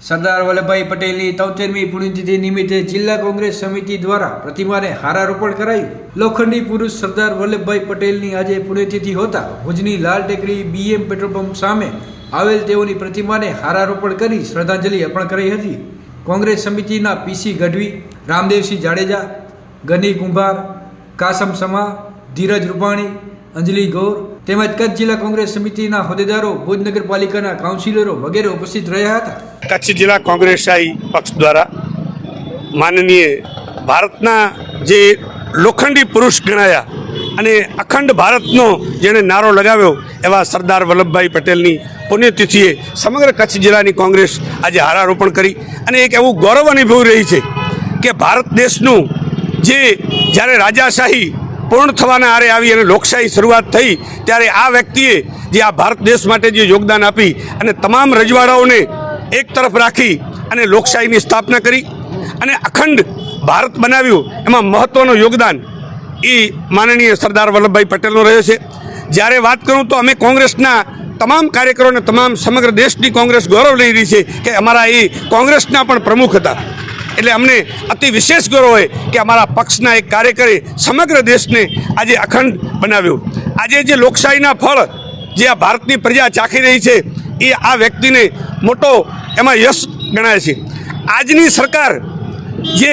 સરદાર વલ્લભભાઈ પટેલની 73મી પુણ્યતિથિ નિમિત્તે જિલ્લા કોંગ્રેસ સમિતિ દ્વારા પ્રતિમાને હારારોપણ કરાયું। લોખંડી પુરુષ સરદાર વલ્લભભાઈ પટેલની આજે પુણ્યતિથિ હોતા ભુજની લાલ ટેકરી BM પેટ્રોલ પંપ સામે આવેલ તેઓની પ્રતિમાને હારારોપણ કરી શ્રદ્ધાંજલિ અર્પણ કરી હતી। કોંગ્રેસ સમિતિના PC ગઢવી, રામદેવસિંહ જાડેજા, ગની કુંભાર, કાસમ સમા, ધીરજ રૂપાણી, અંજલિ ગૌર તેમજ કચ્છ જિલ્લા કોંગ્રેસ સમિતિના હોદ્દેદારો, ભુજ નગરપાલિકાના કાઉન્સિલરો વગેરે ઉપસ્થિત રહ્યા હતા। કચ્છ જિલ્લા કોંગ્રેસી પક્ષ દ્વારા માનનીય ભારતના જે લોખંડી પુરુષ ગણાયા અને અખંડ ભારતનો જેણે નારો લગાવ્યો એવા સરદાર વલ્લભભાઈ પટેલની પુણ્યતિથિએ સમગ્ર કચ્છ જિલ્લાની કોંગ્રેસ આજે હારારોપણ કરી અને એક એવું ગૌરવ અનુભવી રહી છે કે ભારત દેશનું જે જ્યારે રાજાશાહી પૂર્ણ થવાના આરે આવી અને લોકશાહી શરૂઆત થઈ ત્યારે આ વ્યક્તિએ જે આ ભારત દેશ માટે જે યોગદાન આપી અને તમામ રજવાડાઓને એક તરફ રાખી અને લોકશાહીની સ્થાપના કરી અને અખંડ ભારત બનાવ્યું, એમાં મહત્ત્વનું યોગદાન એ માનનીય સરદાર વલ્લભભાઈ પટેલનો રહ્યો છે। જ્યારે વાત કરું તો અમે કોંગ્રેસના તમામ કાર્યકરોને તમામ સમગ્ર દેશની કોંગ્રેસ ગૌરવ લઈ રહી છે કે અમારા એ કોંગ્રેસના પણ પ્રમુખ હતા, એટલે અમને અતિ વિશેષ ગૌરવ હોય કે અમારા પક્ષના એક કાર્યકરે સમગ્ર દેશને આજે અખંડ બનાવ્યો। આજે જે લોકશાહીના ફળ જે આ ભારતની પ્રજા ચાખી રહી છે એ આ વ્યક્તિને મોટો એમાં યશ ગણાય છે। આજની સરકાર જે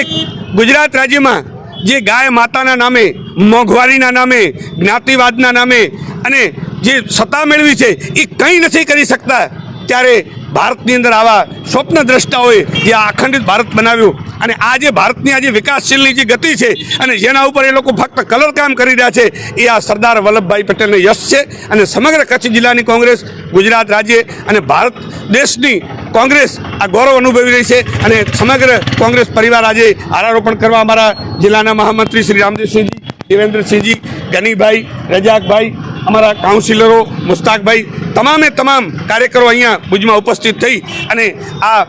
ગુજરાત રાજ્યમાં જે ગાય માતાના નામે, મોંઘવારીના નામે, જ્ઞાતિવાદના નામે અને જે સત્તા મેળવી છે એ કંઈ નથી કરી શકતા, ત્યારે ભારતની અંદર આવા સ્વપ્ન દ્રષ્ટાઓએ જે આ અખંડિત ભારત બનાવ્યું અને આ જે ભારતની આજે વિકાસશીલની જે ગતિ છે અને જેના ઉપર એ લોકો ફક્ત કલર કામ કરી રહ્યા છે એ આ સરદાર વલ્લભભાઈ પટેલનો યશ છે। અને સમગ્ર કચ્છ જિલ્લાની કોંગ્રેસ, ગુજરાત રાજ્ય અને ભારત દેશની કોંગ્રેસ આ ગૌરવ અનુભવી રહી છે અને સમગ્ર કોંગ્રેસ પરિવાર આજે હારારોપણ કરવા અમારા જિલ્લાના મહામંત્રી શ્રી રામદેવસિંહજી, દેવેન્દ્રસિંહજી, ગનીભાઈ, રજાકભાઈ, અમારા કાઉન્સિલરો, મુસ્તાકભાઈ, તમામે તમામ કાર્યકરો અહીંયા ભુજમાં ઉપસ્થિત થઈ અને આ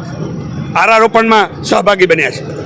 હારારોપણમાં સહભાગી બન્યા છે।